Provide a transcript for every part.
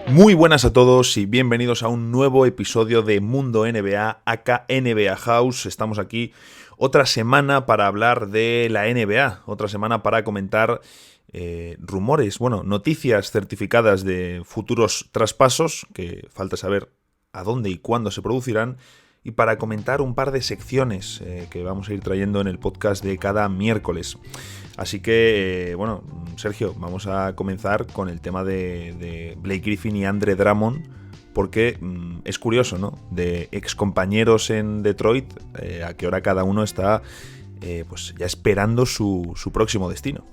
Muy buenas a todos y bienvenidos a un nuevo episodio de Mundo NBA, aka NBA House. Estamos aquí otra semana para hablar de la NBA, otra semana para comentar rumores, noticias certificadas de futuros traspasos, que falta saber a dónde y cuándo se producirán, y para comentar un par de secciones que vamos a ir trayendo en el podcast de cada miércoles. Así que, Sergio, vamos a comenzar con el tema de Blake Griffin y Andre Drummond, porque es curioso, ¿no? De excompañeros en Detroit, a qué hora cada uno está pues ya esperando su próximo destino.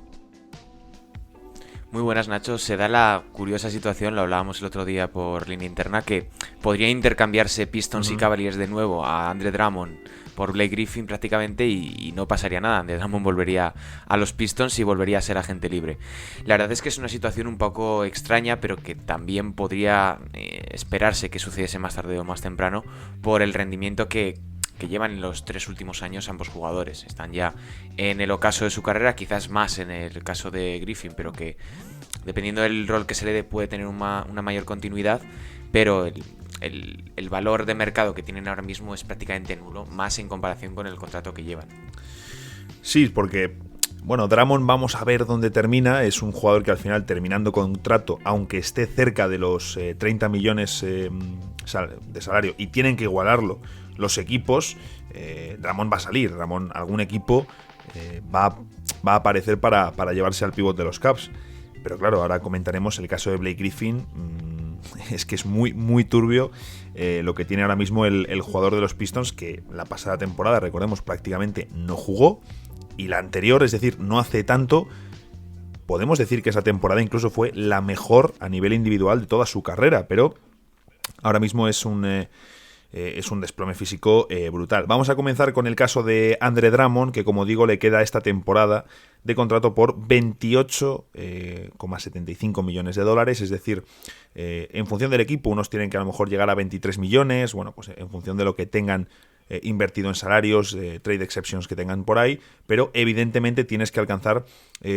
Muy buenas, Nacho. Se da la curiosa situación, lo hablábamos el otro día por línea interna, que podría intercambiarse Pistons y Cavaliers de nuevo a Andre Drummond por Blake Griffin prácticamente y no pasaría nada. Andre Drummond volvería a los Pistons y volvería a ser agente libre. La verdad es que es una situación un poco extraña, pero que también podría esperarse que sucediese más tarde o más temprano por el rendimiento que llevan en los 3 últimos años ambos jugadores. Están ya en el ocaso de su carrera, quizás más en el caso de Griffin, pero que dependiendo del rol que se le dé puede tener una mayor continuidad, pero el valor de mercado que tienen ahora mismo es prácticamente nulo, más en comparación con el contrato que llevan. Sí, porque Drummond vamos a ver dónde termina. Es un jugador que al final, terminando contrato, aunque esté cerca de los 30 millones de salario y tienen que igualarlo los equipos, Drummond va a salir. Drummond, algún equipo va a aparecer para llevarse al pívot de los Cavs. Pero claro, ahora comentaremos el caso de Blake Griffin. Es que es muy, muy turbio lo que tiene ahora mismo el jugador de los Pistons, que la pasada temporada, recordemos, prácticamente no jugó. Y la anterior, es decir, no hace tanto, podemos decir que esa temporada incluso fue la mejor a nivel individual de toda su carrera, pero ahora mismo es un desplome físico brutal. Vamos a comenzar con el caso de Andre Drummond, que como digo le queda esta temporada de contrato por 28,75 millones de dólares, es decir, en función del equipo, unos tienen que a lo mejor llegar a 23 millones, pues en función de lo que tengan invertido en salarios, trade exceptions que tengan por ahí, pero evidentemente tienes que alcanzar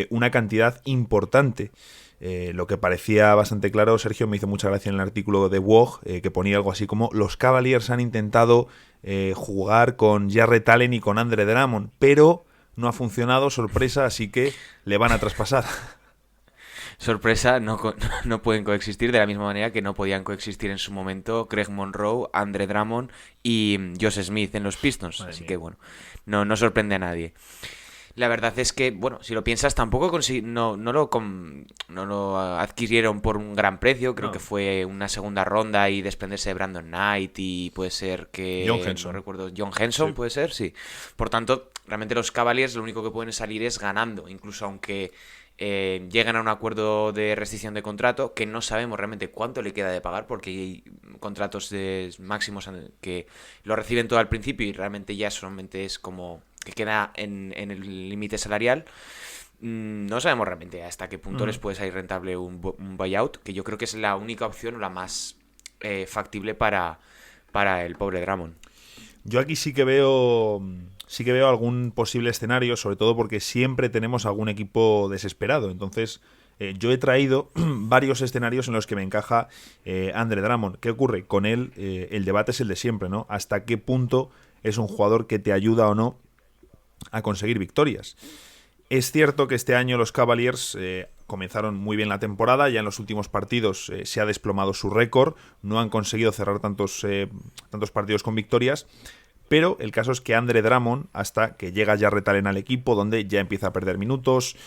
una cantidad importante. Lo que parecía bastante claro, Sergio, me hizo mucha gracia en el artículo de Woj, que ponía algo así como: los Cavaliers han intentado jugar con Jarrett Allen y con Andre Drummond, pero no ha funcionado, sorpresa, así que le van a traspasar. Sorpresa, no pueden coexistir de la misma manera que no podían coexistir en su momento Greg Monroe, Andre Drummond y Josh Smith en los Pistons. Madre así mía. Que no sorprende a nadie. La verdad es que, si lo piensas, tampoco no lo adquirieron por un gran precio. Creo que fue una segunda ronda y desprenderse de Brandon Knight y puede ser que... John Henson. No recuerdo, John Henson, sí. Puede ser, sí. Por tanto, realmente los Cavaliers lo único que pueden salir es ganando, incluso aunque llegan a un acuerdo de rescisión de contrato, que no sabemos realmente cuánto le queda de pagar, porque hay contratos de máximos que lo reciben todo al principio y realmente ya solamente es como que queda en el límite salarial. No sabemos realmente hasta qué punto les puede salir rentable un buyout, que yo creo que es la única opción o la más factible para el pobre Drummond. Yo aquí sí que veo algún posible escenario, sobre todo porque siempre tenemos algún equipo desesperado. Entonces, yo he traído varios escenarios en los que me encaja Andre Drummond. ¿Qué ocurre? Con él el debate es el de siempre, ¿no? ¿Hasta qué punto es un jugador que te ayuda o no a conseguir victorias? Es cierto que este año los Cavaliers comenzaron muy bien la temporada, ya en los últimos partidos se ha desplomado su récord, no han conseguido cerrar tantos partidos con victorias, pero el caso es que Andre Drummond, hasta que llega Jarrett Allen al equipo, donde ya empieza a perder minutos,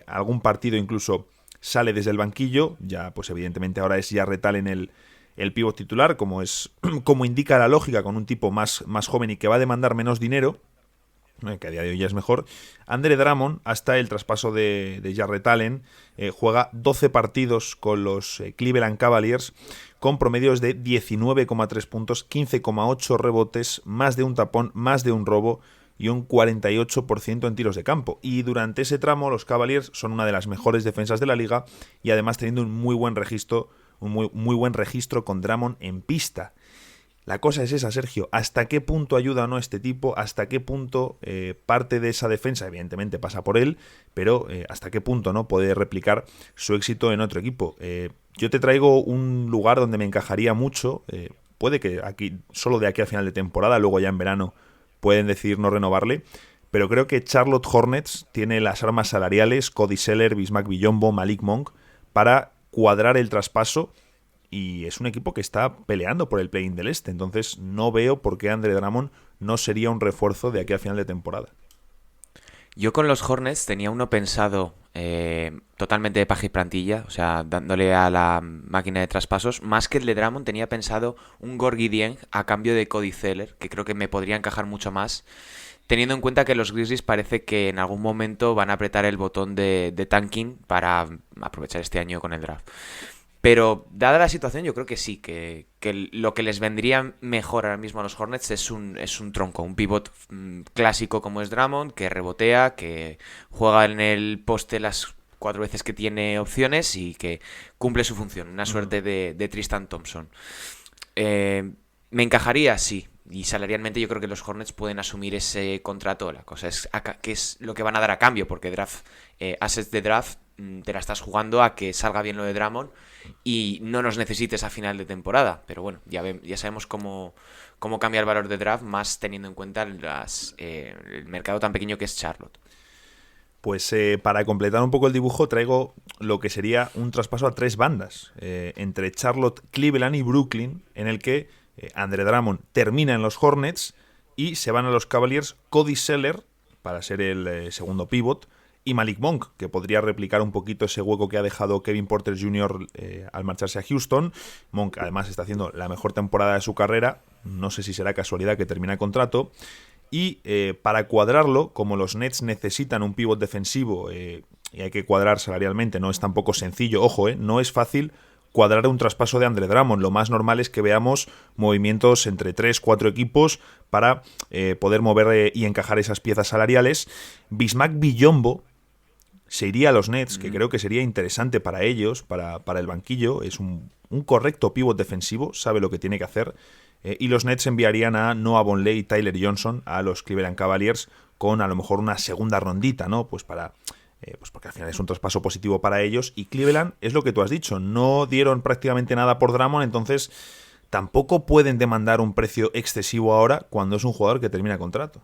algún partido incluso sale desde el banquillo, ya pues evidentemente ahora es Jarrett Allen el pívot titular, como indica la lógica, con un tipo más joven y que va a demandar menos dinero, que a día de hoy ya es mejor. Andre Drummond, hasta el traspaso de Jarrett Allen, juega 12 partidos con los Cleveland Cavaliers, con promedios de 19,3 puntos, 15,8 rebotes, más de un tapón, más de un robo y un 48% en tiros de campo. Y durante ese tramo los Cavaliers son una de las mejores defensas de la liga y además teniendo un muy buen registro con Drummond en pista. La cosa es esa, Sergio. ¿Hasta qué punto ayuda o no este tipo? ¿Hasta qué punto parte de esa defensa, evidentemente pasa por él, pero hasta qué punto no puede replicar su éxito en otro equipo? Yo te traigo un lugar donde me encajaría mucho. Puede que aquí, solo de aquí a final de temporada, luego ya en verano pueden decidir no renovarle. Pero creo que Charlotte Hornets tiene las armas salariales, Cody Zeller, Bismack Biyombo, Malik Monk, para cuadrar el traspaso. Y es un equipo que está peleando por el play-in del este. Entonces no veo por qué Andre Drummond no sería un refuerzo de aquí a final de temporada. Yo con los Hornets tenía uno pensado totalmente de paja y plantilla, o sea, dándole a la máquina de traspasos. Más que el de Drummond, tenía pensado un Gorgui Dieng a cambio de Cody Zeller, que creo que me podría encajar mucho más, teniendo en cuenta que los Grizzlies parece que en algún momento van a apretar el botón de tanking para aprovechar este año con el draft. Pero dada la situación, yo creo que sí, que lo que les vendría mejor ahora mismo a los Hornets es un tronco, un pivot clásico como es Drummond, que rebotea, que juega en el poste las 4 veces que tiene opciones y que cumple su función, una suerte de Tristan Thompson. Me encajaría, sí, y salarialmente yo creo que los Hornets pueden asumir ese contrato. La cosa es qué es lo que van a dar a cambio, porque assets de draft te la estás jugando a que salga bien lo de Drummond y no nos necesites a final de temporada. Pero bueno, ya sabemos cómo cambia el valor de draft, más teniendo en cuenta el mercado tan pequeño que es Charlotte. Pues para completar un poco el dibujo traigo lo que sería un traspaso a 3 bandas, entre Charlotte, Cleveland y Brooklyn, en el que Andre Drummond termina en los Hornets y se van a los Cavaliers Cody Zeller para ser el segundo pivot, y Malik Monk, que podría replicar un poquito ese hueco que ha dejado Kevin Porter Jr. Al marcharse a Houston. Monk además está haciendo la mejor temporada de su carrera, no sé si será casualidad que termina el contrato. Y para cuadrarlo, como los Nets necesitan un pivot defensivo y hay que cuadrar salarialmente, no es tampoco sencillo, ojo, no es fácil cuadrar un traspaso de Andre Drummond. Lo más normal es que veamos movimientos entre 3-4 equipos para poder mover y encajar esas piezas salariales. Bismack Biyombo se iría a los Nets, que creo que sería interesante para ellos, para el banquillo. Es un correcto pivot defensivo, sabe lo que tiene que hacer. Y los Nets enviarían a Noah Vonleh y Tyler Johnson a los Cleveland Cavaliers con a lo mejor una segunda rondita, ¿no? Pues porque al final es un traspaso positivo para ellos. Y Cleveland, es lo que tú has dicho, no dieron prácticamente nada por Drummond, entonces tampoco pueden demandar un precio excesivo ahora cuando es un jugador que termina contrato.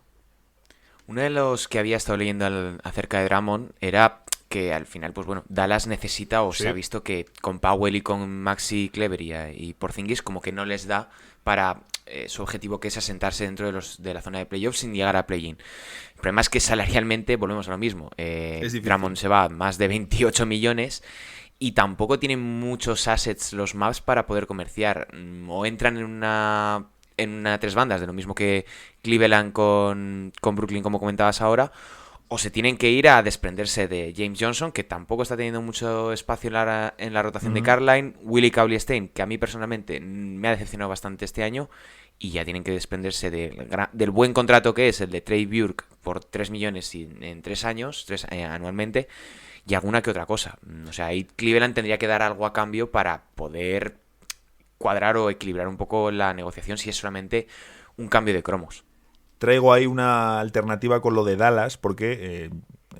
Uno de los que había estado leyendo acerca de Drummond era que al final, pues bueno, Dallas necesita, o se ha visto que con Powell y con Maxi Kleber y Porzingis como que no les da para su objetivo, que es asentarse dentro de la zona de playoffs sin llegar a play-in. El problema es que salarialmente volvemos a lo mismo. Drummond se va a más de 28 millones y tampoco tienen muchos assets los Mavs para poder comerciar. O entran en una 3 bandas, de lo mismo que Cleveland con Brooklyn, como comentabas ahora, o se tienen que ir a desprenderse de James Johnson, que tampoco está teniendo mucho espacio en la rotación de Carlisle, Willie Cauley-Stein, que a mí personalmente me ha decepcionado bastante este año, y ya tienen que desprenderse del buen contrato que es el de Trey Burke por 3 millones en 3 años, anualmente, y alguna que otra cosa. O sea, ahí Cleveland tendría que dar algo a cambio para poder cuadrar o equilibrar un poco la negociación, si es solamente un cambio de cromos. Traigo ahí una alternativa con lo de Dallas, porque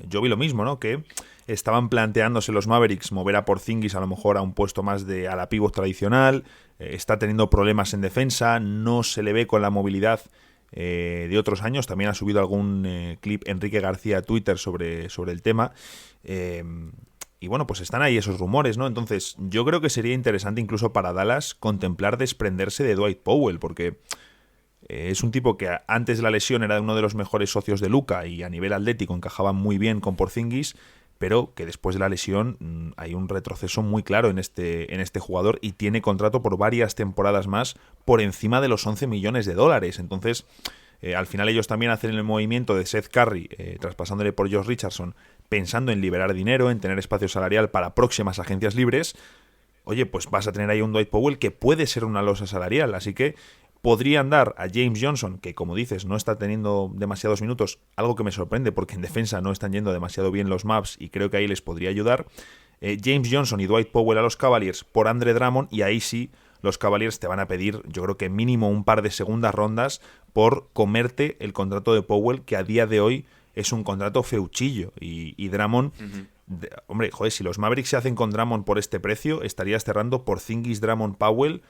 yo vi lo mismo, ¿no? Que estaban planteándose los Mavericks mover a Porzingis a lo mejor a un puesto más de a la pívot tradicional, está teniendo problemas en defensa, no se le ve con la movilidad de otros años. También ha subido algún clip Enrique García a Twitter sobre el tema. Y bueno, pues están ahí esos rumores, ¿no? Entonces yo creo que sería interesante incluso para Dallas contemplar desprenderse de Dwight Powell, porque es un tipo que antes de la lesión era uno de los mejores socios de Luka y a nivel atlético encajaba muy bien con Porzingis, pero que después de la lesión hay un retroceso muy claro en este jugador y tiene contrato por varias temporadas más por encima de los 11 millones de dólares. Entonces, al final ellos también hacen el movimiento de Seth Curry, traspasándole por Josh Richardson, pensando en liberar dinero, en tener espacio salarial para próximas agencias libres. Oye, pues vas a tener ahí un Dwight Powell que puede ser una losa salarial, así que podrían dar a James Johnson, que como dices no está teniendo demasiados minutos, algo que me sorprende porque en defensa no están yendo demasiado bien los Mavs y creo que ahí les podría ayudar. James Johnson y Dwight Powell a los Cavaliers por Andre Drummond, y ahí sí los Cavaliers te van a pedir, yo creo que mínimo un par de segundas rondas por comerte el contrato de Powell, que a día de hoy es un contrato feuchillo. Y Drummond, hombre, joder, si los Mavericks se hacen con Drummond por este precio, estarías cerrando Porzingis, Drummond, Powell,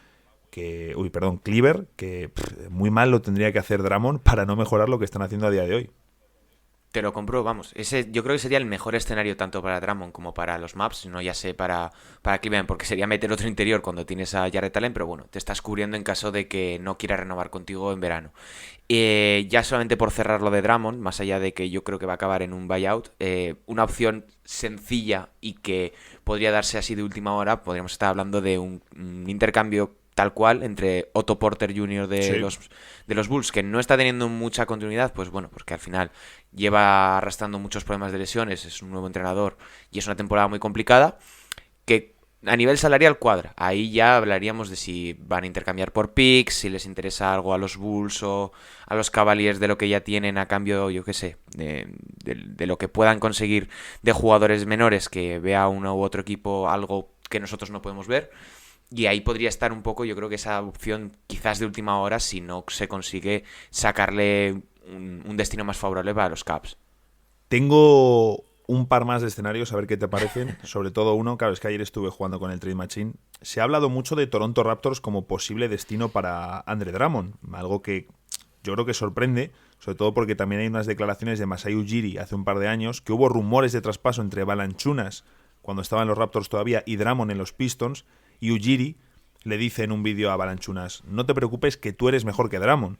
Cleaver, que muy mal lo tendría que hacer Drummond para no mejorar lo que están haciendo a día de hoy. Te lo compro, vamos. Yo creo que sería el mejor escenario tanto para Drummond como para los Mavs, no ya sé para Cleveland, porque sería meter otro interior cuando tienes a Jarrett Allen, pero bueno, te estás cubriendo en caso de que no quiera renovar contigo en verano. Ya solamente por cerrar lo de Drummond, más allá de que yo creo que va a acabar en un buyout, una opción sencilla y que podría darse así de última hora, podríamos estar hablando de un intercambio tal cual entre Otto Porter Jr. de los Bulls, que no está teniendo mucha continuidad, pues bueno, porque al final lleva arrastrando muchos problemas de lesiones, es un nuevo entrenador y es una temporada muy complicada, que a nivel salarial cuadra. Ahí ya hablaríamos de si van a intercambiar por picks, si les interesa algo a los Bulls o a los Cavaliers de lo que ya tienen a cambio, yo qué sé, de lo que puedan conseguir de jugadores menores, que vea uno u otro equipo algo que nosotros no podemos ver. Y ahí podría estar un poco, yo creo que esa opción quizás de última hora si no se consigue sacarle un destino más favorable para los Cavs. Tengo un par más de escenarios, a ver qué te parecen. Sobre todo uno, claro, es que ayer estuve jugando con el Trade Machine. Se ha hablado mucho de Toronto Raptors como posible destino para Andre Drummond, algo que yo creo que sorprende, sobre todo porque también hay unas declaraciones de Masai Ujiri hace un par de años, que hubo rumores de traspaso entre Valanciunas, cuando estaban los Raptors todavía, y Drummond en los Pistons. Y Ujiri le dice en un vídeo a Valanciunas, no te preocupes que tú eres mejor que Drummond.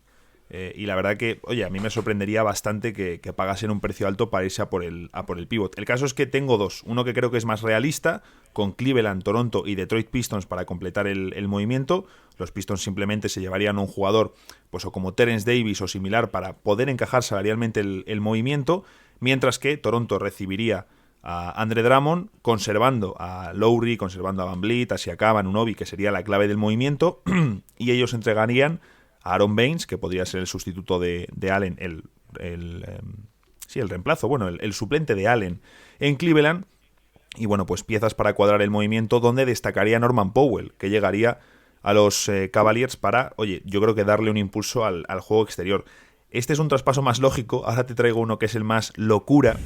Y la verdad que, oye, a mí me sorprendería bastante que pagasen un precio alto para irse a por el pivot. El caso es que tengo dos. Uno que creo que es más realista, con Cleveland, Toronto y Detroit Pistons para completar el movimiento. Los Pistons simplemente se llevarían a un jugador, pues o como Terence Davis o similar, para poder encajar salarialmente el movimiento, mientras que Toronto recibiría a Andre Drummond, conservando a Lowry, conservando a Van Vliet, a Siakam, a Anunoby, que sería la clave del movimiento, y ellos entregarían a Aaron Baines, que podría ser el sustituto de Allen, el reemplazo, bueno, el suplente de Allen en Cleveland, y bueno, pues piezas para cuadrar el movimiento, donde destacaría Norman Powell, que llegaría a los Cavaliers para, oye, yo creo que darle un impulso al juego exterior. Este es un traspaso más lógico, ahora te traigo uno que es el más locura,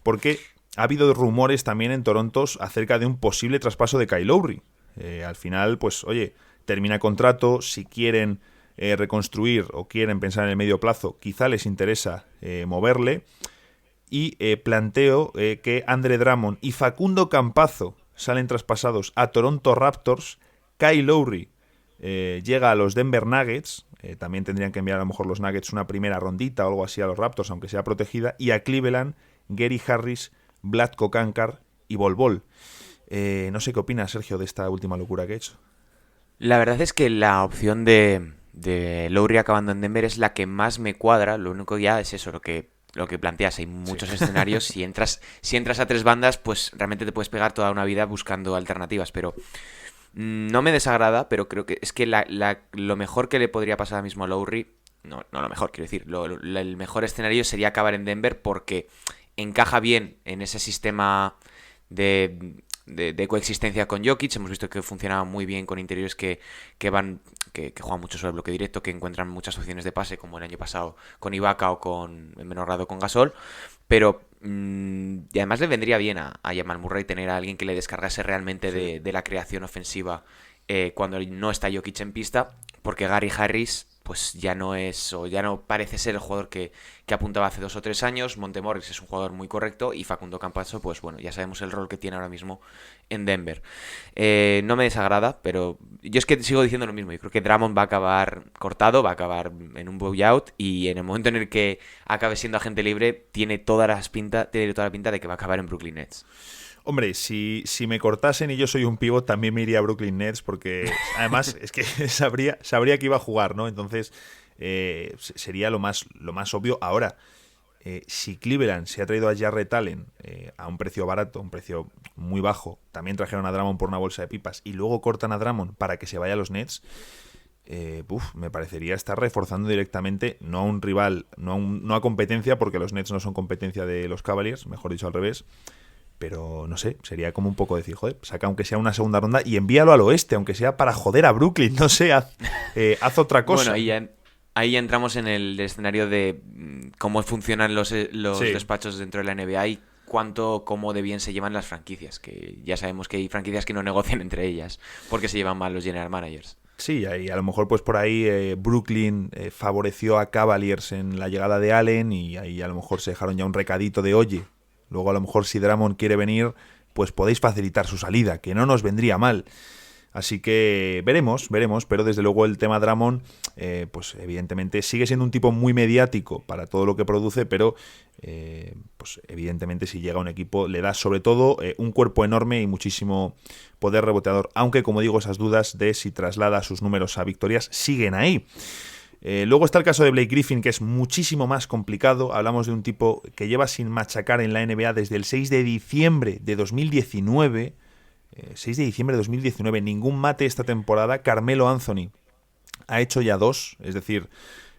porque ha habido rumores también en Toronto acerca de un posible traspaso de Kyle Lowry. Al final, pues, oye, termina contrato, si quieren reconstruir o quieren pensar en el medio plazo, quizá les interesa moverle. Y planteo que Andre Drummond y Facundo Campazzo salen traspasados a Toronto Raptors. Kyle Lowry llega a los Denver Nuggets. También tendrían que enviar a lo mejor los Nuggets una primera rondita o algo así a los Raptors, aunque sea protegida. Y a Cleveland, Gary Harris, Vlatko Cancar y Bol Bol. No sé qué opinas, Sergio, de esta última locura que he hecho. La verdad es que la opción de Lowry acabando en Denver es la que más me cuadra. Lo único ya es eso, lo que planteas. Hay muchos escenarios. Si entras a tres bandas, pues realmente te puedes pegar toda una vida buscando alternativas. Pero no me desagrada, pero creo que es que lo mejor que le podría pasar ahora mismo a Lowry, no lo mejor, quiero decir, el mejor escenario sería acabar en Denver porque encaja bien en ese sistema de coexistencia con Jokic. Hemos visto que funcionaba muy bien con interiores que juegan mucho sobre el bloque directo, que encuentran muchas opciones de pase, como el año pasado con Ibaka o con en menor grado con Gasol. Pero y además le vendría bien a Jamal Murray tener a alguien que le descargase realmente de la creación ofensiva cuando no está Jokic en pista, porque Gary Harris pues ya no es, o ya no parece ser el jugador que apuntaba hace 2 o 3 años. Monte Morris es un jugador muy correcto y Facundo Campazzo, pues bueno, ya sabemos el rol que tiene ahora mismo en Denver. No me desagrada, pero yo es que sigo diciendo lo mismo. Yo creo que Drummond va a acabar cortado, va a acabar en un buyout y en el momento en el que acabe siendo agente libre tiene toda la pinta de que va a acabar en Brooklyn Nets. Hombre, si me cortasen y yo soy un pivot, también me iría a Brooklyn Nets, porque además es que sabría que iba a jugar, ¿no? Entonces sería lo más obvio. Ahora, si Cleveland se ha traído a Jarrett Allen a un precio barato, un precio muy bajo, también trajeron a Drummond por una bolsa de pipas y luego cortan a Drummond para que se vaya a los Nets, me parecería estar reforzando directamente, no a un rival, no a competencia, porque los Nets no son competencia de los Cavaliers, mejor dicho al revés, Pero no sé, sería como un poco decir, joder, saca aunque sea una segunda ronda y envíalo al oeste, aunque sea para joder a Brooklyn, no sé, haz otra cosa. Bueno, ahí ya entramos en el escenario de cómo funcionan los Sí. despachos dentro de la NBA y cómo de bien se llevan las franquicias, que ya sabemos que hay franquicias que no negocian entre ellas porque se llevan mal los general managers. Sí, y a lo mejor pues por ahí Brooklyn favoreció a Cavaliers en la llegada de Allen y ahí a lo mejor se dejaron ya un recadito de oye, luego a lo mejor si Drummond quiere venir, pues podéis facilitar su salida, que no nos vendría mal. Así que veremos, pero desde luego el tema Drummond, pues evidentemente sigue siendo un tipo muy mediático para todo lo que produce, pero pues evidentemente si llega a un equipo le da sobre todo un cuerpo enorme y muchísimo poder reboteador, aunque como digo esas dudas de si traslada sus números a victorias siguen ahí. Luego está el caso de Blake Griffin, que es muchísimo más complicado. Hablamos de un tipo que lleva sin machacar en la NBA desde el 6 de diciembre de 2019. 6 de diciembre de 2019, ningún mate esta temporada. Carmelo Anthony ha hecho ya 2, es decir,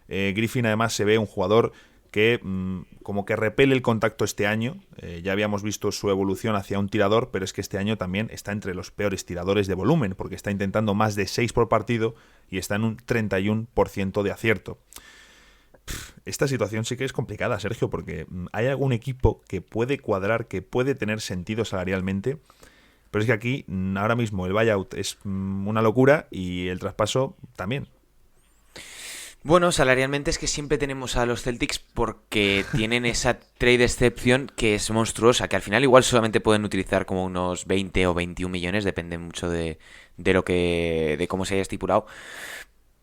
Griffin además se ve un jugador que como que repele el contacto este año. Ya habíamos visto su evolución hacia un tirador, pero es que este año también está entre los peores tiradores de volumen, porque está intentando más de 6 por partido y está en un 31% de acierto. Esta situación sí que es complicada, Sergio, porque hay algún equipo que puede cuadrar, que puede tener sentido salarialmente. Pero es que aquí, ahora mismo, el buyout es una locura y el traspaso también. Bueno, salarialmente es que siempre tenemos a los Celtics porque tienen esa trade excepción que es monstruosa, que al final igual solamente pueden utilizar como unos 20 o 21 millones, depende mucho de cómo se haya estipulado.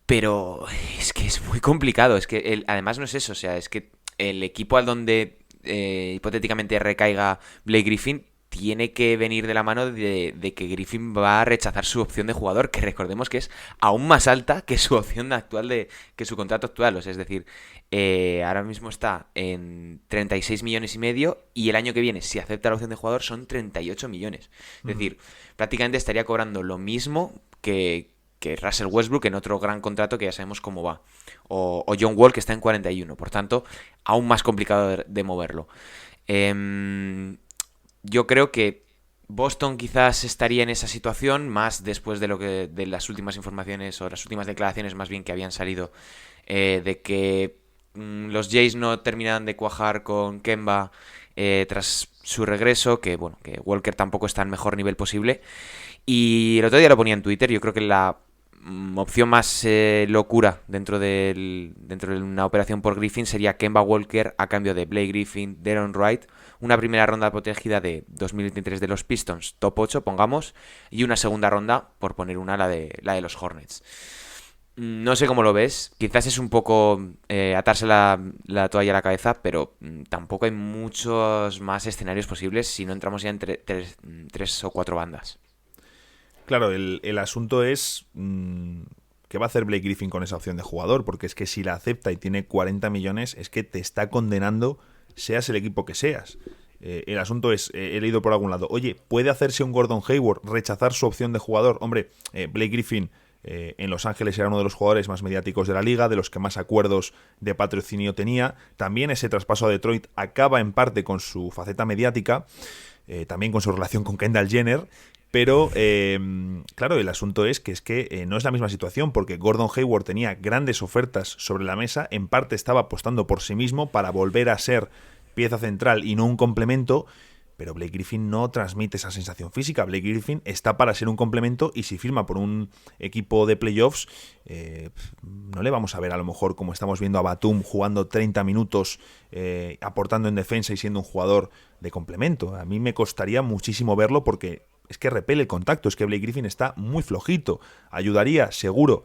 Pero es que es muy complicado, es que además no es eso, o sea, es que el equipo al donde hipotéticamente recaiga Blake Griffin tiene que venir de la mano de que Griffin va a rechazar su opción de jugador, que recordemos que es aún más alta que su opción actual que su contrato actual. O sea, es decir, ahora mismo está en 36 millones y medio y el año que viene, si acepta la opción de jugador, son 38 millones. Es decir, prácticamente estaría cobrando lo mismo que Russell Westbrook en otro gran contrato que ya sabemos cómo va. O John Wall, que está en 41. Por tanto, aún más complicado de moverlo. Yo creo que Boston quizás estaría en esa situación, más después de las últimas informaciones o las últimas declaraciones más bien que habían salido de que los Jays no terminaban de cuajar con Kemba tras su regreso, que bueno, que Walker tampoco está al mejor nivel posible. Y el otro día lo ponía en Twitter, yo creo que la opción más locura dentro de una operación por Griffin sería Kemba Walker a cambio de Blake Griffin, Delon Wright, una primera ronda protegida de 2023 de los Pistons, top 8, pongamos, y una segunda ronda, por poner una, la de los Hornets. No sé cómo lo ves, quizás es un poco atarse la toalla a la cabeza, pero tampoco hay muchos más escenarios posibles si no entramos ya entre tres o cuatro bandas. Claro, el asunto es qué va a hacer Blake Griffin con esa opción de jugador, porque es que si la acepta y tiene 40 millones, es que te está condenando seas el equipo que seas. El asunto es, he leído por algún lado, oye, ¿puede hacerse un Gordon Hayward rechazar su opción de jugador? Hombre, Blake Griffin en Los Ángeles era uno de los jugadores más mediáticos de la liga, de los que más acuerdos de patrocinio tenía. También ese traspaso a Detroit acaba en parte con su faceta mediática, también con su relación con Kendall Jenner. Pero, claro, el asunto es que no es la misma situación, porque Gordon Hayward tenía grandes ofertas sobre la mesa, en parte estaba apostando por sí mismo para volver a ser pieza central y no un complemento, pero Blake Griffin no transmite esa sensación física. Blake Griffin está para ser un complemento y si firma por un equipo de playoffs, no le vamos a ver a lo mejor como estamos viendo a Batum jugando 30 minutos, aportando en defensa y siendo un jugador de complemento. A mí me costaría muchísimo verlo porque es que repele el contacto, es que Blake Griffin está muy flojito. Ayudaría, seguro,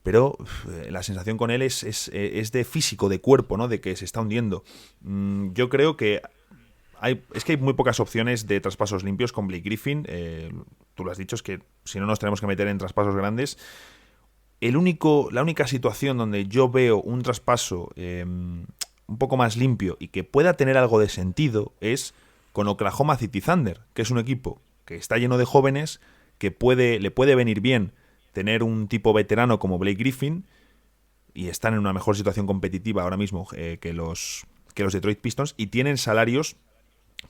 pero la sensación con él es de físico, de cuerpo, ¿no? De que se está hundiendo. Yo creo que hay muy pocas opciones de traspasos limpios con Blake Griffin. Tú lo has dicho, es que si no nos tenemos que meter en traspasos grandes. La única situación donde yo veo un traspaso un poco más limpio y que pueda tener algo de sentido es con Oklahoma City Thunder, que es un equipo que está lleno de jóvenes, que le puede venir bien tener un tipo veterano como Blake Griffin y están en una mejor situación competitiva ahora mismo que los Detroit Pistons y tienen salarios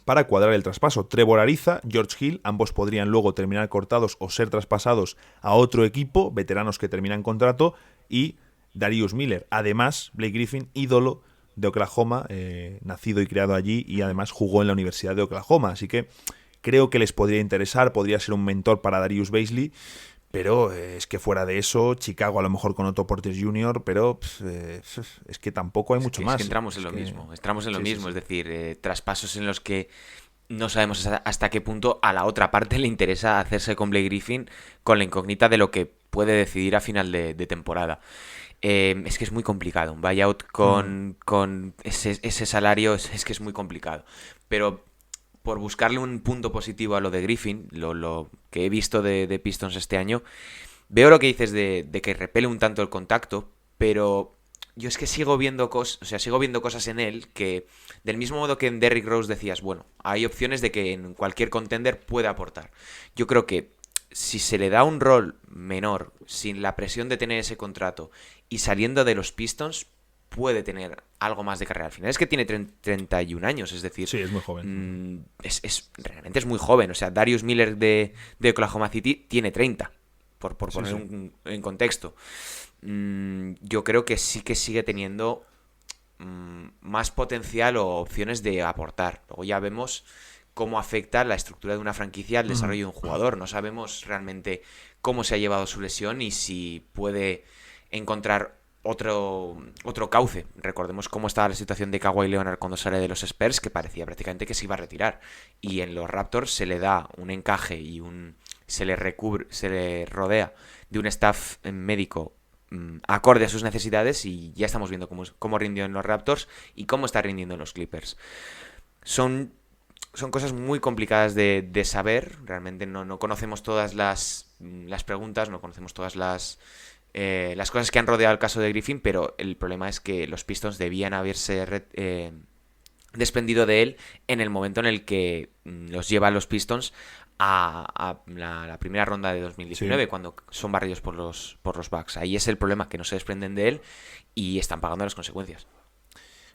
para cuadrar el traspaso. Trevor Ariza, George Hill, ambos podrían luego terminar cortados o ser traspasados a otro equipo, veteranos que terminan contrato, y Darius Miller. Además, Blake Griffin, ídolo de Oklahoma, nacido y criado allí, y además jugó en la Universidad de Oklahoma. Así que creo que les podría interesar, podría ser un mentor para Darius Bazley, pero es que fuera de eso, Chicago a lo mejor con Otto Porter Jr., pero es que tampoco hay mucho más. Es que entramos en lo mismo, es decir, traspasos en los que no sabemos hasta qué punto a la otra parte le interesa hacerse con Blake Griffin con la incógnita de lo que puede decidir a final de temporada. Es que es muy complicado, un buyout con ese salario es que es muy complicado, pero por buscarle un punto positivo a lo de Griffin, lo que he visto de Pistons este año, veo lo que dices de que repele un tanto el contacto, pero yo es que sigo viendo cosas en él que, del mismo modo que en Derrick Rose decías, bueno, hay opciones de que en cualquier contender pueda aportar. Yo creo que si se le da un rol menor, sin la presión de tener ese contrato y saliendo de los Pistons, puede tener algo más de carrera. Al final es que tiene 31 años, es decir... Sí, es muy joven. Realmente es muy joven. O sea, Darius Miller de Oklahoma City tiene 30, por poner en contexto. Yo creo que sí que sigue teniendo más potencial o opciones de aportar. Luego ya vemos cómo afecta la estructura de una franquicia al desarrollo de un jugador. No sabemos realmente cómo se ha llevado su lesión y si puede encontrar otro cauce. Recordemos cómo estaba la situación de Kawhi Leonard cuando sale de los Spurs, que parecía prácticamente que se iba a retirar, y en los Raptors se le da un encaje y se le rodea de un staff médico acorde a sus necesidades, y ya estamos viendo cómo rindió en los Raptors y cómo está rindiendo en los Clippers. Son cosas muy complicadas de saber. Realmente no conocemos todas las preguntas, no conocemos todas las cosas que han rodeado el caso de Griffin, pero el problema es que los Pistons debían haberse desprendido de él en el momento en el que los lleva a los Pistons a la primera ronda de 2019, cuando son barridos por los Bucks. Ahí es el problema, que no se desprenden de él y están pagando las consecuencias.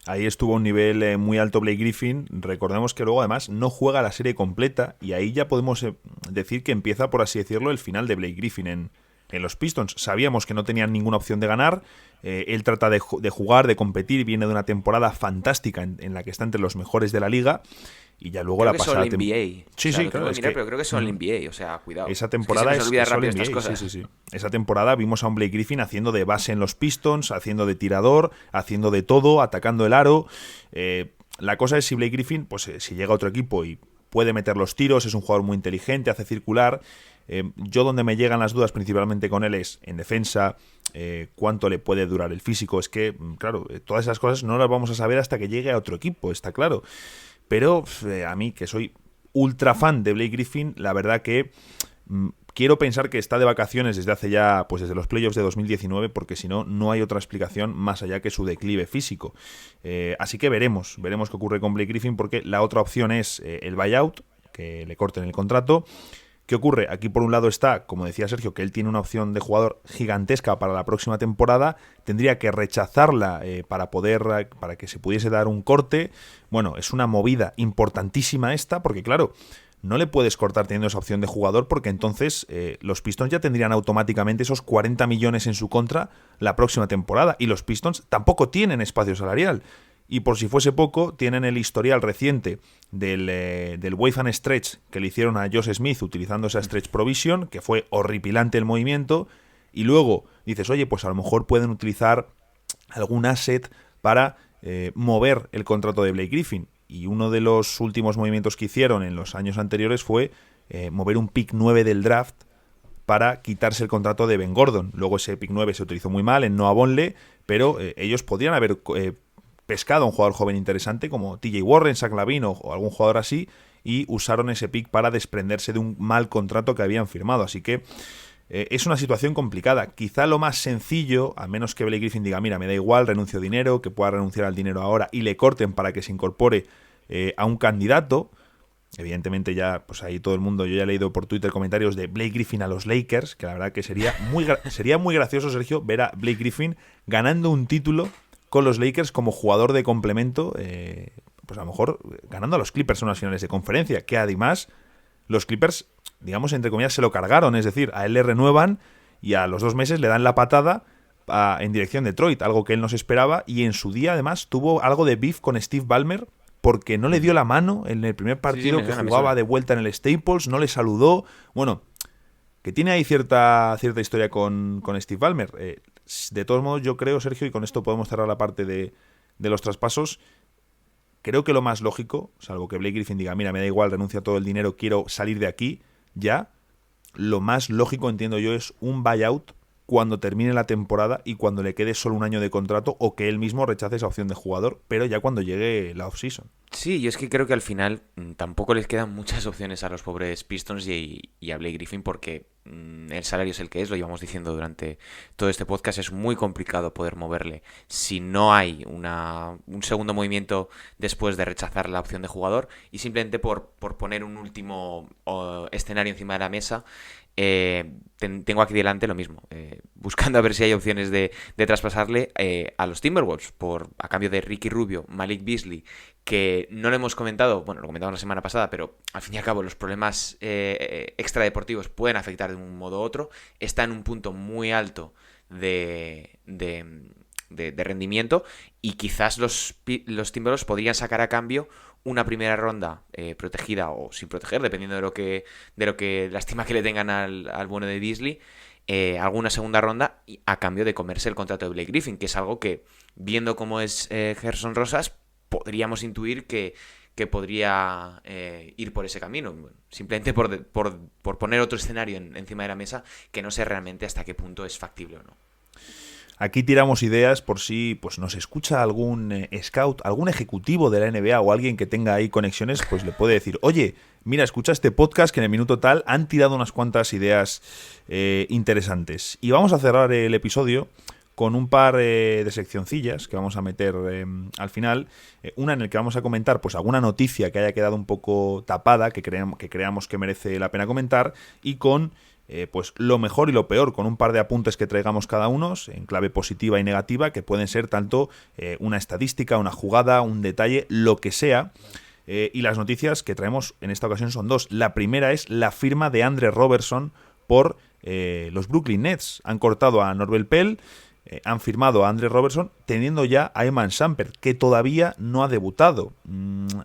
Ahí estuvo a un nivel muy alto Blake Griffin. Recordemos que luego además no juega la serie completa, y ahí ya podemos decir que empieza, por así decirlo, el final de Blake Griffin en los Pistons. Sabíamos que no tenían ninguna opción de ganar. Él trata de jugar, de competir, viene de una temporada fantástica en la que está entre los mejores de la liga, y ya luego creo la pasada temporada. Sí, claro. Pero creo que es All NBA, o sea, cuidado. Esa temporada es que se me olvida rápido NBA, estas cosas. Sí. Esa temporada vimos a un Blake Griffin haciendo de base en los Pistons, haciendo de tirador, haciendo de todo, atacando el aro. La cosa es si Blake Griffin, pues si llega a otro equipo y puede meter los tiros, es un jugador muy inteligente, hace circular. Yo donde me llegan las dudas principalmente con él es en defensa, cuánto le puede durar el físico. Es que, claro, todas esas cosas no las vamos a saber hasta que llegue a otro equipo, está claro. Pero a mí, que soy ultra fan de Blake Griffin, la verdad que quiero pensar que está de vacaciones desde hace ya, pues desde los playoffs de 2019, porque si no, no hay otra explicación más allá que su declive físico. Así que veremos qué ocurre con Blake Griffin, porque la otra opción es el buyout, que le corten el contrato. ¿Qué ocurre? Aquí por un lado está, como decía Sergio, que él tiene una opción de jugador gigantesca para la próxima temporada, tendría que rechazarla para que se pudiese dar un corte. Bueno, es una movida importantísima esta, porque claro, no le puedes cortar teniendo esa opción de jugador, porque entonces los Pistons ya tendrían automáticamente esos 40 millones en su contra la próxima temporada, y los Pistons tampoco tienen espacio salarial. Y por si fuese poco, tienen el historial reciente del wave and stretch que le hicieron a Josh Smith utilizando esa stretch provision, que fue horripilante el movimiento, y luego dices, oye, pues a lo mejor pueden utilizar algún asset para mover el contrato de Blake Griffin. Y uno de los últimos movimientos que hicieron en los años anteriores fue mover un pick 9 del draft para quitarse el contrato de Ben Gordon. Luego ese pick 9 se utilizó muy mal en Noah Vonleh, pero ellos podrían haber pescado a un jugador joven interesante como TJ Warren, Zach LaVine o algún jugador así, y usaron ese pick para desprenderse de un mal contrato que habían firmado. Así que es una situación complicada. Quizá lo más sencillo, a menos que Blake Griffin diga, mira, me da igual, renuncio dinero, que pueda renunciar al dinero ahora y le corten para que se incorpore a un candidato. Evidentemente ya, pues ahí todo el mundo, yo ya he leído por Twitter comentarios de Blake Griffin a los Lakers, que la verdad que sería muy gracioso, Sergio, ver a Blake Griffin ganando un título con los Lakers como jugador de complemento, pues a lo mejor ganando a los Clippers en unas finales de conferencia, que además los Clippers, digamos, entre comillas, se lo cargaron, es decir, a él le renuevan y a los 2 meses le dan la patada en dirección de Detroit, algo que él no se esperaba, y en su día además tuvo algo de beef con Steve Ballmer porque no le dio la mano en el primer partido que jugaba de vuelta en el Staples, no le saludó. Bueno, que tiene ahí cierta historia con Steve Ballmer. De todos modos, yo creo, Sergio, y con esto podemos cerrar la parte de los traspasos, creo que lo más lógico, salvo que Blake Griffin diga, mira, me da igual, renuncia a todo el dinero, quiero salir de aquí, ya, lo más lógico, entiendo yo, es un buyout cuando termine la temporada y cuando le quede solo un año de contrato, o que él mismo rechace esa opción de jugador, pero ya cuando llegue la off-season. Sí, yo es que creo que al final tampoco les quedan muchas opciones a los pobres Pistons y a Blake Griffin, porque el salario es el que es, lo llevamos diciendo durante todo este podcast, es muy complicado poder moverle si no hay un segundo movimiento después de rechazar la opción de jugador, y simplemente por poner un último escenario encima de la mesa. Tengo aquí delante lo mismo, buscando a ver si hay opciones de traspasarle a los Timberwolves a cambio de Ricky Rubio, Malik Beasley, que no lo hemos comentado, bueno, lo comentamos la semana pasada, pero al fin y al cabo los problemas extradeportivos pueden afectar de un modo u otro. Está en un punto muy alto de rendimiento, y quizás los Timberwolves podrían sacar a cambio una primera ronda protegida o sin proteger, dependiendo de lo que la estima que le tengan al bueno de Beasley, alguna segunda ronda a cambio de comerse el contrato de Blake Griffin, que es algo que, viendo cómo es Gerson Rosas, podríamos intuir que podría ir por ese camino, simplemente por poner otro escenario encima de la mesa, que no sé realmente hasta qué punto es factible o no. Aquí tiramos ideas por si pues nos escucha algún scout, algún ejecutivo de la NBA o alguien que tenga ahí conexiones, pues le puede decir, oye, mira, escucha este podcast que en el minuto tal han tirado unas cuantas ideas interesantes. Y vamos a cerrar el episodio con un par de seccioncillas que vamos a meter al final. Una en el que vamos a comentar pues alguna noticia que haya quedado un poco tapada, que creamos que merece la pena comentar, y con pues lo mejor y lo peor, con un par de apuntes que traigamos cada uno, en clave positiva y negativa, que pueden ser tanto una estadística, una jugada, un detalle, lo que sea. Y las noticias que traemos en esta ocasión son dos. La primera es la firma de Andre Robertson por los Brooklyn Nets. Han cortado a Norvel Pell, han firmado a Andre Robertson, teniendo ya a Iman Shumpert, que todavía no ha debutado.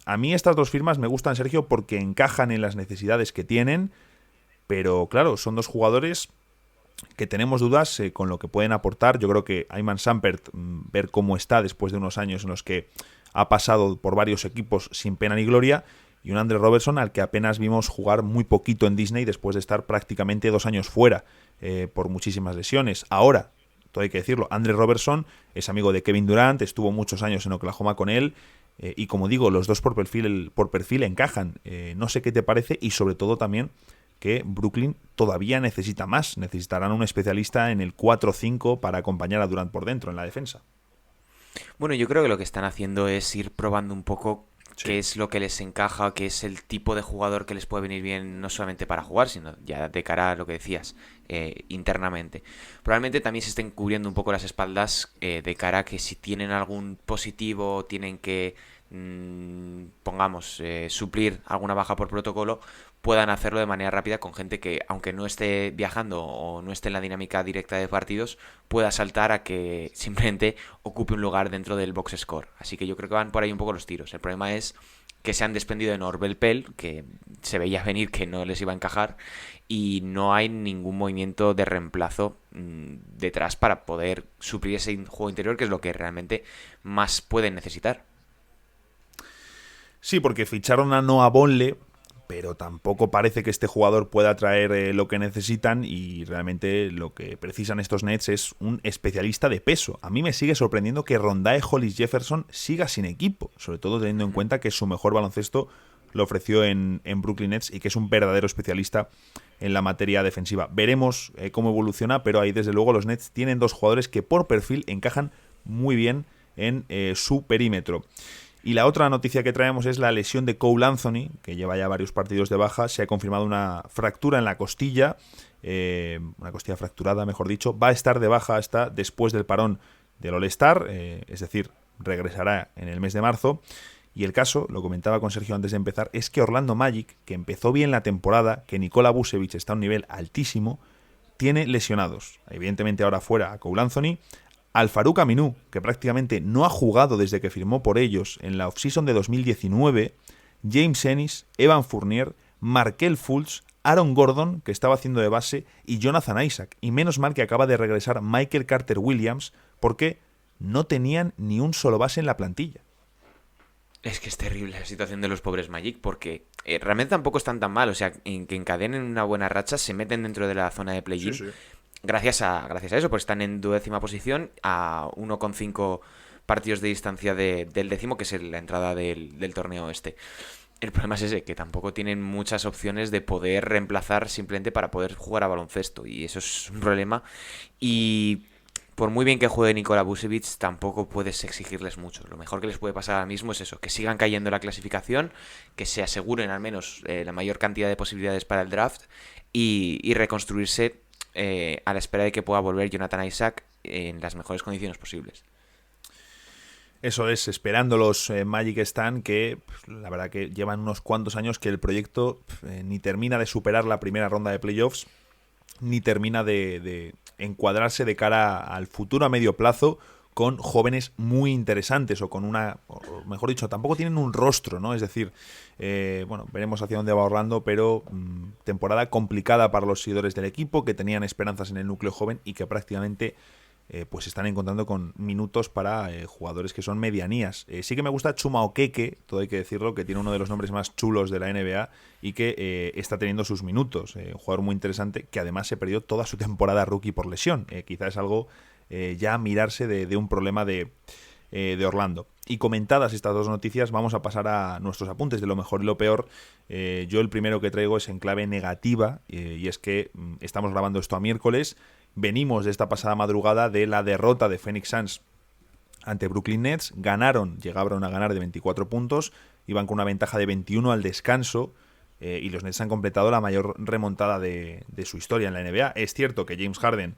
A mí estas dos firmas me gustan, Sergio, porque encajan en las necesidades que tienen, pero claro, son dos jugadores que tenemos dudas con lo que pueden aportar. Yo creo que Iman Shumpert, ver cómo está después de unos años en los que ha pasado por varios equipos sin pena ni gloria, y un Andre Robertson al que apenas vimos jugar muy poquito en Disney después de estar prácticamente 2 años fuera por muchísimas lesiones. Ahora, todo hay que decirlo, Andre Robertson es amigo de Kevin Durant, estuvo muchos años en Oklahoma con él, y como digo, los dos por perfil encajan. No sé qué te parece, y sobre todo también que Brooklyn todavía necesita más. Necesitarán un especialista en el 4-5 para acompañar a Durant por dentro en la defensa. Bueno, yo creo que lo que están haciendo es ir probando un poco qué es lo que les encaja, qué es el tipo de jugador que les puede venir bien, no solamente para jugar, sino ya de cara a lo que decías, internamente. Probablemente también se estén cubriendo un poco las espaldas de cara a que si tienen algún positivo, tienen que, pongamos, suplir alguna baja por protocolo, puedan hacerlo de manera rápida con gente que, aunque no esté viajando o no esté en la dinámica directa de partidos, pueda saltar a que simplemente ocupe un lugar dentro del box score. Así que yo creo que van por ahí un poco los tiros. El problema es que se han desprendido de Norvel Pell, que se veía venir que no les iba a encajar, y no hay ningún movimiento de reemplazo detrás para poder suplir ese juego interior, que es lo que realmente más pueden necesitar. Sí, porque ficharon a Noah Vonleh, pero tampoco parece que este jugador pueda traer lo que necesitan, y realmente lo que precisan estos Nets es un especialista de peso. A mí me sigue sorprendiendo que Rondae Hollis Jefferson siga sin equipo, sobre todo teniendo en cuenta que su mejor baloncesto lo ofreció en Brooklyn Nets y que es un verdadero especialista en la materia defensiva. Veremos cómo evoluciona, pero ahí desde luego los Nets tienen dos jugadores que por perfil encajan muy bien en su perímetro. Y la otra noticia que traemos es la lesión de Cole Anthony, que lleva ya varios partidos de baja. Se ha confirmado una fractura en la costilla, una costilla fracturada, mejor dicho. Va a estar de baja hasta después del parón del All-Star, es decir, regresará en el mes de marzo. Y el caso, lo comentaba con Sergio antes de empezar, es que Orlando Magic, que empezó bien la temporada, que Nikola Vucevic está a un nivel altísimo, tiene lesionados. Evidentemente ahora fuera a Cole Anthony, al Farouk Aminu, que prácticamente no ha jugado desde que firmó por ellos en la offseason de 2019, James Ennis, Evan Fournier, Markelle Fultz, Aaron Gordon, que estaba haciendo de base, y Jonathan Isaac. Y menos mal que acaba de regresar Michael Carter Williams, porque no tenían ni un solo base en la plantilla. Es que es terrible la situación de los pobres Magic, porque realmente tampoco están tan mal. O sea, que encadenen una buena racha, se meten dentro de la zona de play-in. Sí, sí. Gracias a eso, pues están en 12ª posición a 1,5 partidos de distancia del décimo, que es la entrada del torneo este. El problema es ese, que tampoco tienen muchas opciones de poder reemplazar simplemente para poder jugar a baloncesto. Y eso es un problema. Y por muy bien que juegue Nikola Vucevic, tampoco puedes exigirles mucho. Lo mejor que les puede pasar ahora mismo es eso, que sigan cayendo en la clasificación, que se aseguren al menos la mayor cantidad de posibilidades para el draft y reconstruirse a la espera de que pueda volver Jonathan Isaac en las mejores condiciones posibles. Eso es, esperando los Magic están, que la verdad que llevan unos cuantos años que el proyecto ni termina de superar la primera ronda de playoffs, ni termina de encuadrarse de cara al futuro a medio plazo con jóvenes muy interesantes o con una, o mejor dicho, tampoco tienen un rostro, ¿no? Es decir, bueno, veremos hacia dónde va Orlando, pero temporada complicada para los seguidores del equipo que tenían esperanzas en el núcleo joven y que prácticamente pues están encontrando con minutos para jugadores que son medianías. Sí que me gusta Chuma Okeke, todo hay que decirlo, que tiene uno de los nombres más chulos de la NBA y que está teniendo sus minutos. Un jugador muy interesante que además se perdió toda su temporada rookie por lesión. Quizás es algo ya a mirarse de un problema de Orlando. Y comentadas estas dos noticias, vamos a pasar a nuestros apuntes de lo mejor y lo peor. Yo el primero que traigo es en clave negativa y es que estamos grabando esto a miércoles. Venimos de esta pasada madrugada de la derrota de Phoenix Suns ante Brooklyn Nets. Llegaron a ganar de 24 puntos, iban con una ventaja de 21 al descanso y los Nets han completado la mayor remontada de su historia en la NBA. Es cierto que James Harden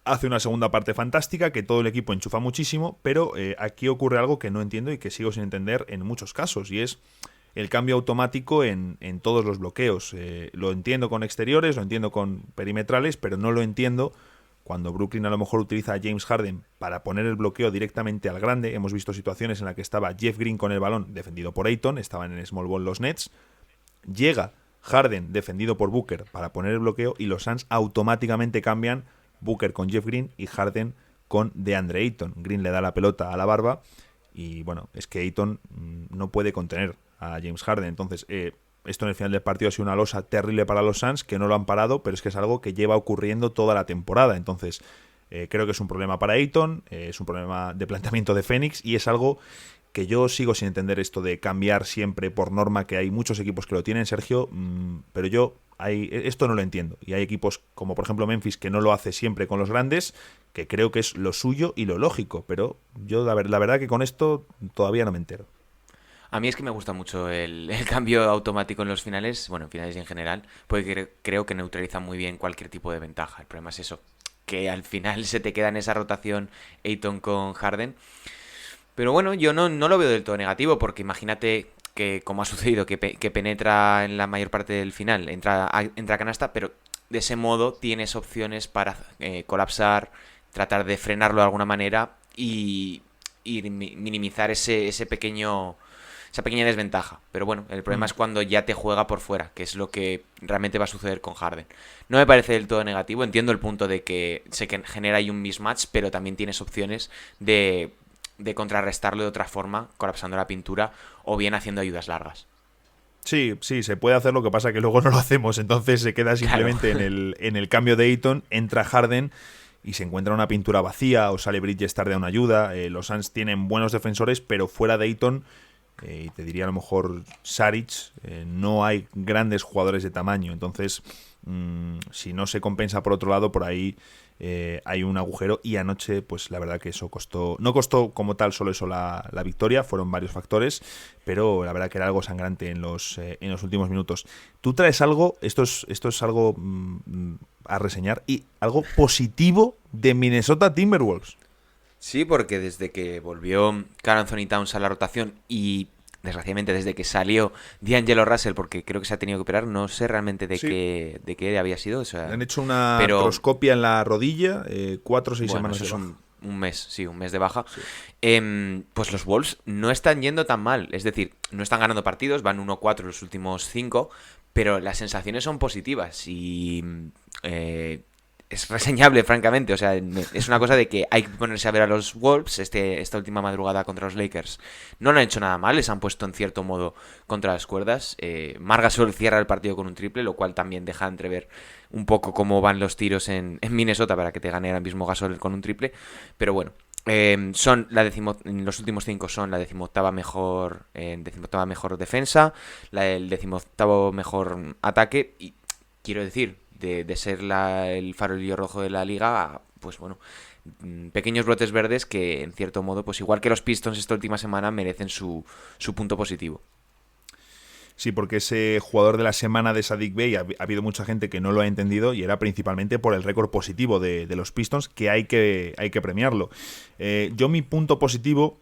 hace una segunda parte fantástica, que todo el equipo enchufa muchísimo, pero aquí ocurre algo que no entiendo y que sigo sin entender en muchos casos, y es el cambio automático en todos los bloqueos. Lo entiendo con exteriores, lo entiendo con perimetrales, pero no lo entiendo cuando Brooklyn a lo mejor utiliza a James Harden para poner el bloqueo directamente al grande. Hemos visto situaciones en las que estaba Jeff Green con el balón defendido por Ayton, estaban en small ball los Nets, llega Harden defendido por Booker para poner el bloqueo y los Suns automáticamente cambian Booker con Jeff Green y Harden con DeAndre Ayton. Green le da la pelota a la barba y bueno, es que Ayton no puede contener a James Harden. Entonces, esto en el final del partido ha sido una losa terrible para los Suns, que no lo han parado, pero es que es algo que lleva ocurriendo toda la temporada. Entonces, creo que es un problema para Ayton, es un problema de planteamiento de Phoenix y es algo que yo sigo sin entender, esto de cambiar siempre por norma, que hay muchos equipos que lo tienen, Sergio, pero yo esto no lo entiendo. Y hay equipos como por ejemplo Memphis que no lo hace siempre con los grandes, que creo que es lo suyo y lo lógico, pero yo la verdad que con esto todavía no me entero. A mí es que me gusta mucho el cambio automático en los finales, bueno, en finales y en general, porque creo que neutraliza muy bien cualquier tipo de ventaja. El problema es eso, que al final se te queda en esa rotación Ayton con Harden. Pero bueno, yo no lo veo del todo negativo, porque imagínate que, como ha sucedido, que penetra en la mayor parte del final, entra a canasta, pero de ese modo tienes opciones para colapsar, tratar de frenarlo de alguna manera y minimizar esa pequeña desventaja. Pero bueno, el problema es cuando ya te juega por fuera, que es lo que realmente va a suceder con Harden. No me parece del todo negativo, entiendo el punto de que se genera ahí un mismatch, pero también tienes opciones de contrarrestarlo de otra forma, colapsando la pintura o bien haciendo ayudas largas. Sí, se puede hacer, lo que pasa que luego no lo hacemos, entonces se queda simplemente claro. en el cambio de Ayton, entra Harden y se encuentra una pintura vacía o sale Bridges tarde a una ayuda. Los Suns tienen buenos defensores, pero fuera de Ayton, y te diría a lo mejor Saric, no hay grandes jugadores de tamaño, entonces si no se compensa por otro lado, por ahí hay un agujero, y anoche pues la verdad que eso no costó como tal solo eso la victoria, fueron varios factores, pero la verdad que era algo sangrante en los últimos minutos. Tú traes algo, esto es algo a reseñar, y algo positivo de Minnesota Timberwolves. Sí, porque desde que volvió Karl Anthony Towns a la rotación y desgraciadamente desde que salió D'Angelo Russell, porque creo que se ha tenido que operar, no sé realmente Sí. de qué había sido. O sea, Le han hecho una pero artroscopia en la rodilla, 4 o 6 bueno, semanas eso de es baja. un mes, sí, un mes de baja. Sí. Pues los Wolves no están yendo tan mal, es decir, no están ganando partidos, van 1-4 los últimos 5, pero las sensaciones son positivas y es reseñable, francamente. O sea, es una cosa de que hay que ponerse a ver a los Wolves. Esta última madrugada contra los Lakers no lo han hecho nada mal, les han puesto en cierto modo contra las cuerdas. Marc Gasol cierra el partido con un triple, lo cual también deja entrever un poco cómo van los tiros en Minnesota para que te gane ahora mismo Gasol con un triple. Pero bueno, son en los últimos 5 son la decimoctava mejor defensa, el decimoctavo mejor ataque, y quiero decir, de ser el farolillo rojo de la liga, pues bueno, pequeños brotes verdes que en cierto modo, pues igual que los Pistons esta última semana, merecen su punto positivo. Sí, porque ese jugador de la semana de Saddiq Bey ha habido mucha gente que no lo ha entendido y era principalmente por el récord positivo de los Pistons, que hay que premiarlo. Yo mi punto positivo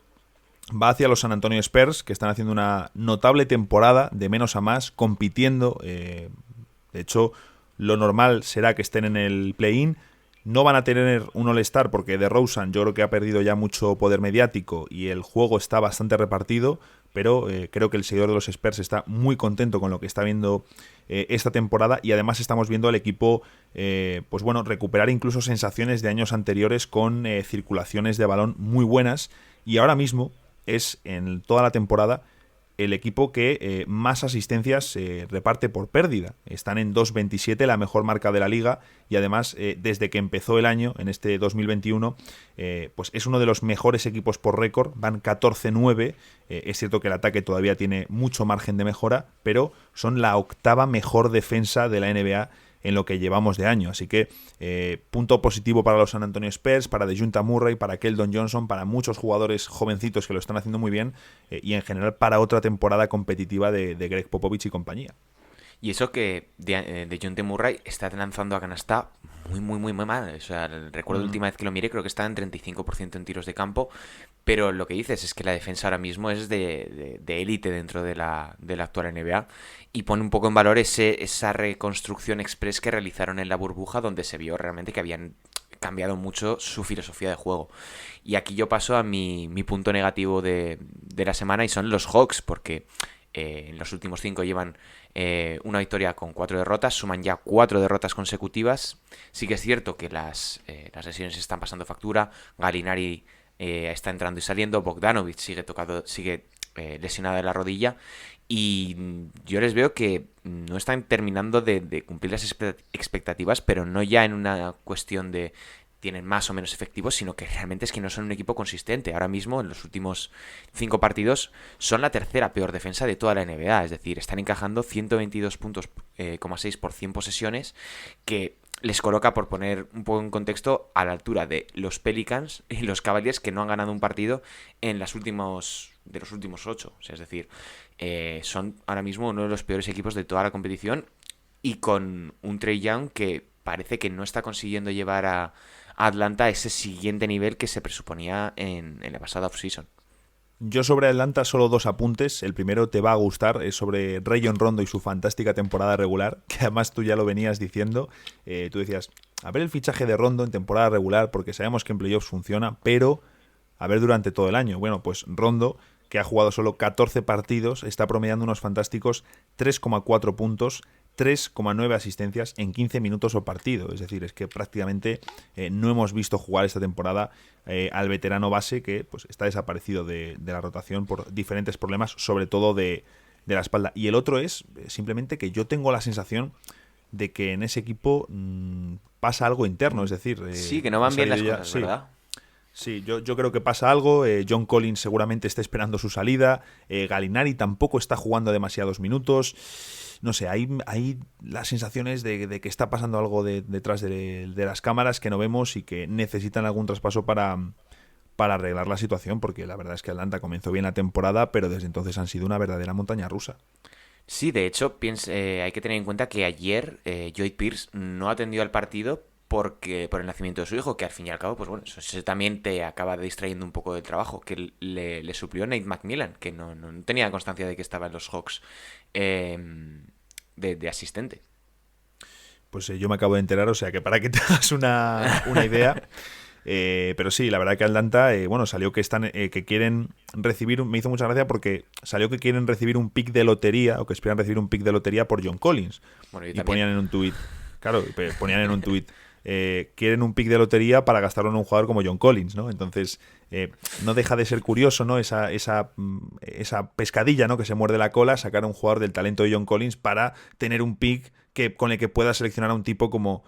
va hacia los San Antonio Spurs, que están haciendo una notable temporada de menos a más, compitiendo. De hecho, lo normal será que estén en el play-in. No van a tener un All-Star porque DeRozan yo creo que ha perdido ya mucho poder mediático y el juego está bastante repartido, pero creo que el seguidor de los Spurs está muy contento con lo que está viendo esta temporada, y además estamos viendo al equipo pues bueno, recuperar incluso sensaciones de años anteriores con circulaciones de balón muy buenas, y ahora mismo es en toda la temporada el equipo que más asistencias reparte por pérdida. Están en 2.27, la mejor marca de la liga, y además desde que empezó el año, en este 2021, pues es uno de los mejores equipos por récord, van 14-9. Es cierto que el ataque todavía tiene mucho margen de mejora, pero son la octava mejor defensa de la NBA en lo que llevamos de año. Así que punto positivo para los San Antonio Spurs, para DeJounte Murray, para Keldon Johnson, para muchos jugadores jovencitos que lo están haciendo muy bien, y en general para otra temporada competitiva de Greg Popovich y compañía. Y eso que DeJounte Murray está lanzando a canasta muy mal. O sea, recuerdo la última vez que lo miré, creo que está en 35% en tiros de campo. Pero lo que dices es que la defensa ahora mismo es de élite dentro de la actual NBA. Y pone un poco en valor esa reconstrucción express que realizaron en la burbuja, donde se vio realmente que habían cambiado mucho su filosofía de juego. Y aquí yo paso a mi punto negativo de la semana, y son los Hawks, porque en los últimos 5 llevan una victoria con 4 derrotas, suman ya 4 derrotas consecutivas. Sí que es cierto que las lesiones están pasando factura. Gallinari está entrando y saliendo, Bogdanovic sigue lesionado de la rodilla, y yo les veo que no están terminando de cumplir las expectativas, pero no ya en una cuestión de tienen más o menos efectivos, sino que realmente es que no son un equipo consistente. Ahora mismo, en los últimos 5 partidos, son la tercera peor defensa de toda la NBA. Es decir, están encajando 122 puntos, 6 por 100 posesiones, que les coloca, por poner un poco en contexto, a la altura de los Pelicans y los Cavaliers, que no han ganado un partido de los últimos 8. O sea, es decir, son ahora mismo uno de los peores equipos de toda la competición, y con un Trae Young que parece que no está consiguiendo llevar a Atlanta a ese siguiente nivel que se presuponía en la pasada offseason. Yo sobre Atlanta solo 2 apuntes. El primero te va a gustar, es sobre Rajon Rondo y su fantástica temporada regular, que además tú ya lo venías diciendo. Tú decías, a ver el fichaje de Rondo en temporada regular, porque sabemos que en playoffs funciona, pero a ver durante todo el año. Bueno, pues Rondo, que ha jugado solo 14 partidos, está promediando unos fantásticos 3,4 puntos, 3,9 asistencias en 15 minutos por partido. Es decir, es que prácticamente no hemos visto jugar esta temporada al veterano base, que pues está desaparecido de la rotación por diferentes problemas, sobre todo de la espalda. Y el otro es simplemente que yo tengo la sensación de que en ese equipo pasa algo interno. Es decir, sí, que no van bien las cosas, sí. ¿verdad? Sí, yo creo que pasa algo. John Collins seguramente está esperando su salida. Gallinari tampoco está jugando demasiados minutos. No sé, hay las sensaciones de que está pasando algo detrás de las cámaras que no vemos, y que necesitan algún traspaso para arreglar la situación, porque la verdad es que Atlanta comenzó bien la temporada, pero desde entonces han sido una verdadera montaña rusa. Sí, de hecho, hay que tener en cuenta que ayer Lloyd Pierce no atendió al partido por el nacimiento de su hijo, que al fin y al cabo, pues bueno, eso también te acaba distrayendo un poco del trabajo, que le suplió Nate McMillan, que no tenía constancia de que estaba en los Hawks de asistente. Pues yo me acabo de enterar, o sea que para que te hagas una idea. Pero sí, la verdad que Atlanta, bueno, salió que que quieren recibir, me hizo mucha gracia porque salió que quieren recibir un pick de lotería, o que esperan recibir un pick de lotería por John Collins. Bueno, y ponían en un tuit, claro, ponían en un tuit, quieren un pick de lotería para gastarlo en un jugador como John Collins, ¿no? Entonces, no deja de ser curioso, ¿no? Esa pescadilla, ¿no? Que se muerde la cola, sacar a un jugador del talento de John Collins para tener un pick con el que pueda seleccionar a un tipo como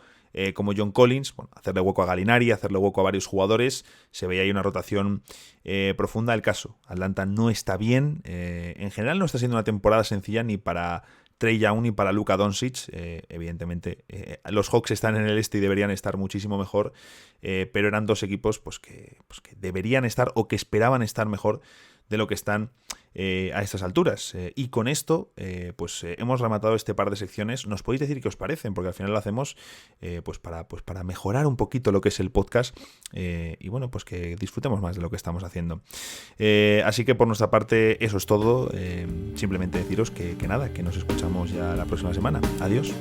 John Collins, bueno, hacerle hueco a Gallinari, hacerle hueco a varios jugadores. Se veía ahí una rotación profunda. El caso, Atlanta no está bien. En general no está siendo una temporada sencilla ni para Trae Young ni para Luka Doncic. Evidentemente, los Hawks están en el este y deberían estar muchísimo mejor, pero eran dos equipos pues que deberían estar o que esperaban estar mejor de lo que están a estas alturas. Y con esto, hemos rematado este par de secciones. Nos podéis decir qué os parecen, porque al final lo hacemos para mejorar un poquito lo que es el podcast y bueno, pues que disfrutemos más de lo que estamos haciendo. Así que por nuestra parte, eso es todo. Simplemente deciros que nada, que nos escuchamos ya la próxima semana. Adiós.